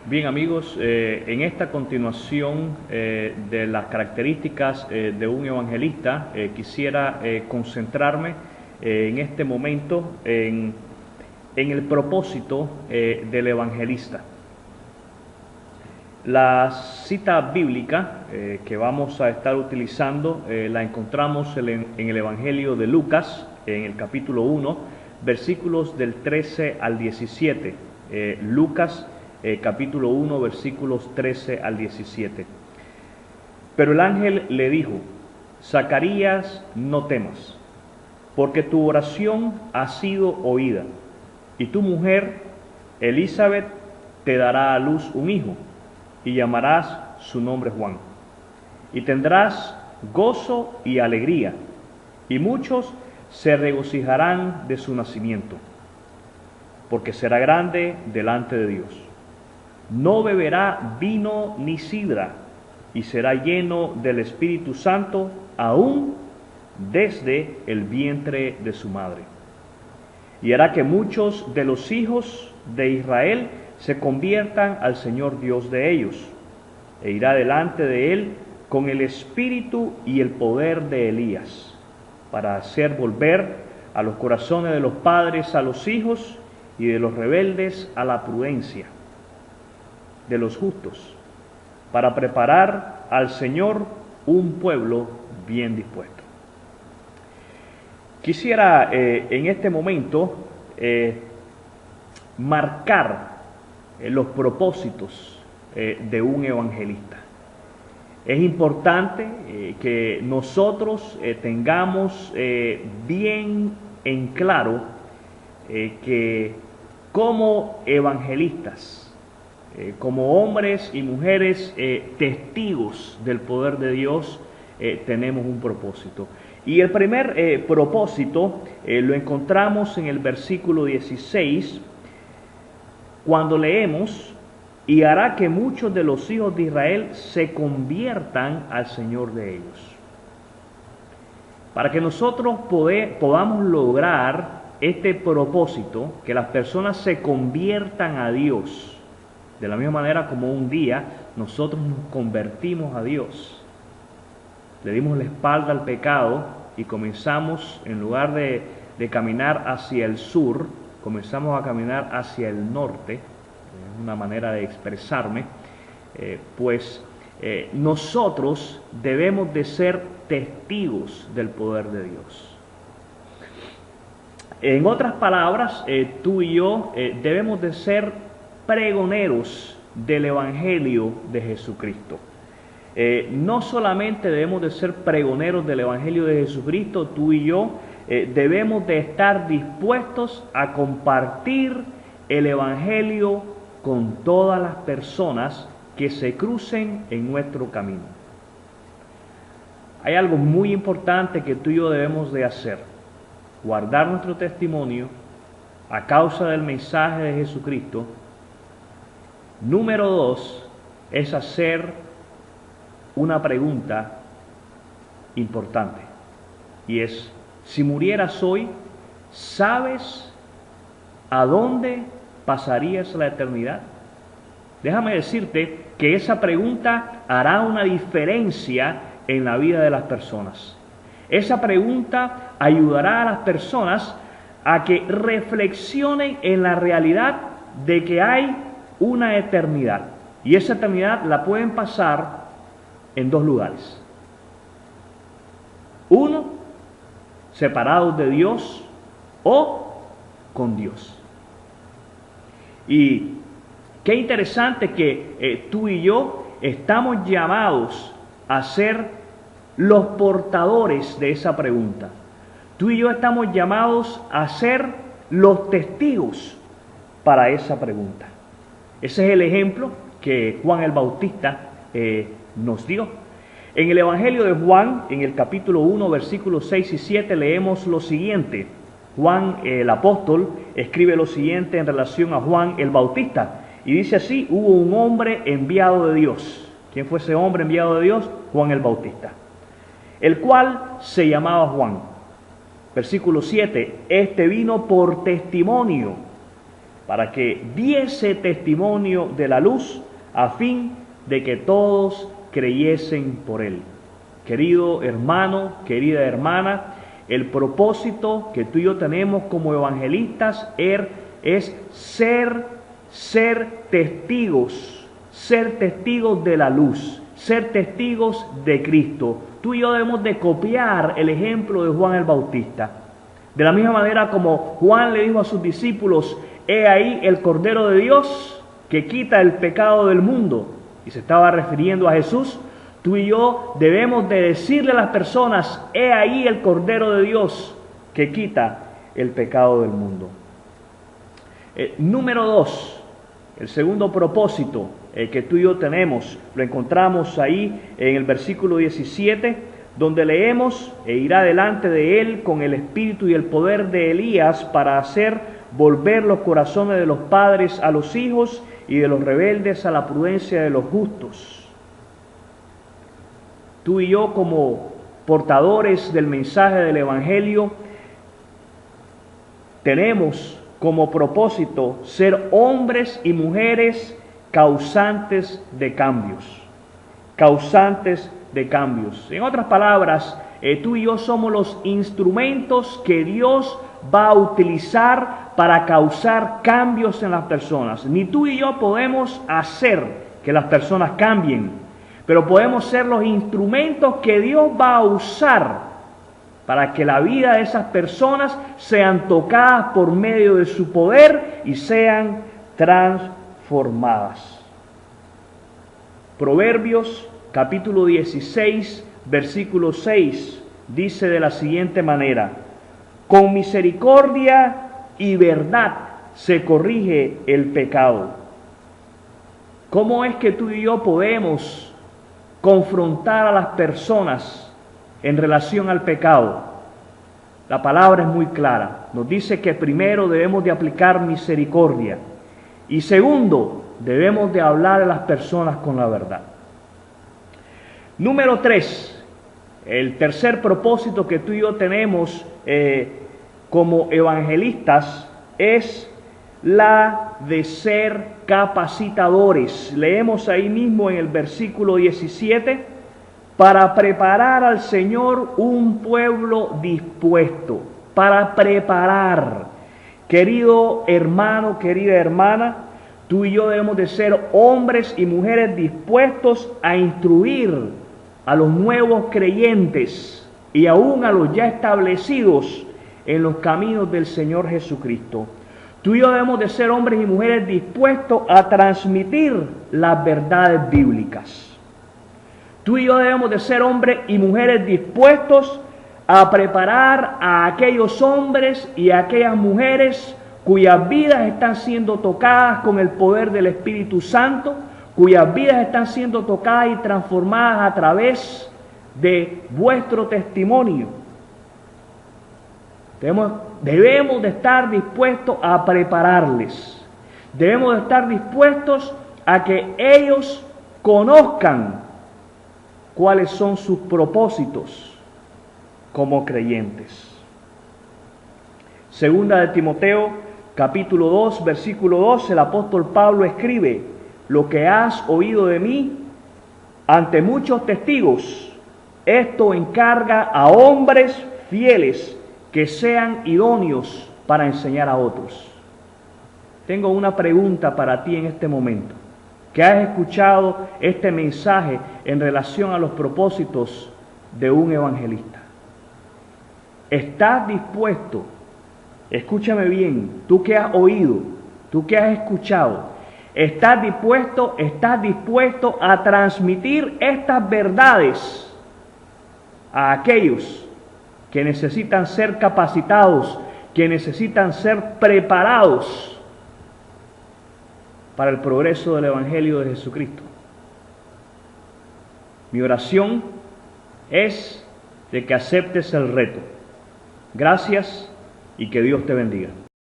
Bien amigos, en esta continuación de las características de un evangelista, quisiera concentrarme en este momento en el propósito del evangelista. La cita bíblica que vamos a estar utilizando la encontramos en el Evangelio de Lucas, en el capítulo 1, versículos del 13 al 17. Lucas capítulo 1, versículos 13 al 17. Pero el ángel le dijo: Zacarías, no temas, porque tu oración ha sido oída, y tu mujer, Elizabeth, te dará a luz un hijo, y llamarás su nombre Juan. Y tendrás gozo y alegría, y muchos se regocijarán de su nacimiento, porque será grande delante de Dios. No beberá vino ni sidra, y será lleno del Espíritu Santo aún desde el vientre de su madre. Y hará que muchos de los hijos de Israel se conviertan al Señor Dios de ellos, e irá delante de él con el espíritu y el poder de Elías, para hacer volver a los corazones de los padres a los hijos, y de los rebeldes a la prudencia de los justos, para preparar al Señor un pueblo bien dispuesto. Quisiera en este momento marcar los propósitos de un evangelista. Es importante que nosotros tengamos bien en claro que como evangelistas, como hombres y mujeres testigos del poder de Dios, tenemos un propósito. Y el primer propósito lo encontramos en el versículo 16, cuando leemos: y hará que muchos de los hijos de Israel se conviertan al Señor de ellos. Para que nosotros podamos lograr este propósito, que las personas se conviertan a Dios, de la misma manera como un día nosotros nos convertimos a Dios, le dimos la espalda al pecado y comenzamos, en lugar de caminar hacia el sur, comenzamos a caminar hacia el norte. Es una manera de expresarme. Nosotros debemos de ser testigos del poder de Dios. En otras palabras, tú y yo debemos de ser pregoneros del Evangelio de Jesucristo. No solamente debemos de ser pregoneros del Evangelio de Jesucristo, tú y yo debemos de estar dispuestos a compartir el Evangelio con todas las personas que se crucen en nuestro camino. Hay algo muy importante que tú y yo debemos de hacer: guardar nuestro testimonio a causa del mensaje de Jesucristo. Número 2 es hacer una pregunta importante, y es: si murieras hoy, ¿sabes a dónde pasarías la eternidad? Déjame decirte que esa pregunta hará una diferencia en la vida de las personas. Esa pregunta ayudará a las personas a que reflexionen en la realidad de que hay una eternidad, y esa eternidad la pueden pasar en dos lugares. Uno, separados de Dios, o con Dios. Y qué interesante que tú y yo estamos llamados a ser los portadores de esa pregunta. Tú y yo estamos llamados a ser los testigos para esa pregunta. Ese es el ejemplo que Juan el Bautista nos dio. En el Evangelio de Juan, en el capítulo 1, versículos 6 y 7, leemos lo siguiente. Juan el apóstol escribe lo siguiente en relación a Juan el Bautista, y dice así: hubo un hombre enviado de Dios. ¿Quién fue ese hombre enviado de Dios? Juan el Bautista, el cual se llamaba Juan. Versículo 7, este vino por testimonio para que diese testimonio de la luz, a fin de que todos creyesen por él. Querido hermano, querida hermana, el propósito que tú y yo tenemos como evangelistas es ser testigos de la luz, ser testigos de Cristo. Tú y yo debemos de copiar el ejemplo de Juan el Bautista. De la misma manera como Juan le dijo a sus discípulos, he ahí el Cordero de Dios que quita el pecado del mundo, y se estaba refiriendo a Jesús. Tú y yo debemos de decirle a las personas, he ahí el Cordero de Dios que quita el pecado del mundo. Número 2, el segundo propósito que tú y yo tenemos, lo encontramos ahí en el versículo 17, donde leemos, e irá delante de él con el espíritu y el poder de Elías para hacer volver los corazones de los padres a los hijos y de los rebeldes a la prudencia de los justos. Tú y yo, como portadores del mensaje del Evangelio, tenemos como propósito ser hombres y mujeres causantes de cambios. Causantes de cambios. En otras palabras, tú y yo somos los instrumentos que Dios va a utilizar para causar cambios en las personas. Ni tú y yo podemos hacer que las personas cambien, pero podemos ser los instrumentos que Dios va a usar para que la vida de esas personas sean tocadas por medio de su poder y sean transformadas. Proverbios capítulo 16, versículo 6, dice de la siguiente manera: con misericordia y verdad se corrige el pecado. ¿Cómo es que tú y yo podemos confrontar a las personas en relación al pecado? La palabra es muy clara. Nos dice que primero debemos de aplicar misericordia y segundo, debemos de hablar a las personas con la verdad. Número 3, el tercer propósito que tú y yo tenemos como evangelistas es la de ser capacitadores. Leemos ahí mismo en el versículo 17, para preparar al Señor un pueblo dispuesto, para preparar. Querido hermano, querida hermana, tú y yo debemos de ser hombres y mujeres dispuestos a instruir a los nuevos creyentes y aún a los ya establecidos en los caminos del Señor Jesucristo. Tú y yo debemos de ser hombres y mujeres dispuestos a transmitir las verdades bíblicas. Tú y yo debemos de ser hombres y mujeres dispuestos a preparar a aquellos hombres y a aquellas mujeres cuyas vidas están siendo tocadas con el poder del Espíritu Santo, cuyas vidas están siendo tocadas y transformadas a través de vuestro testimonio. Debemos de estar dispuestos a prepararles. Debemos de estar dispuestos a que ellos conozcan cuáles son sus propósitos como creyentes. Segunda de Timoteo, capítulo 2, versículo 2, el apóstol Pablo escribe: lo que has oído de mí ante muchos testigos, esto encarga a hombres fieles que sean idóneos para enseñar a otros. Tengo una pregunta para ti en este momento, que has escuchado este mensaje en relación a los propósitos de un evangelista. ¿Estás dispuesto? Escúchame bien, tú que has oído, tú que has escuchado, ¿estás dispuesto a transmitir estas verdades a aquellos que necesitan ser capacitados, que necesitan ser preparados para el progreso del Evangelio de Jesucristo? Mi oración es de que aceptes el reto. Gracias y que Dios te bendiga.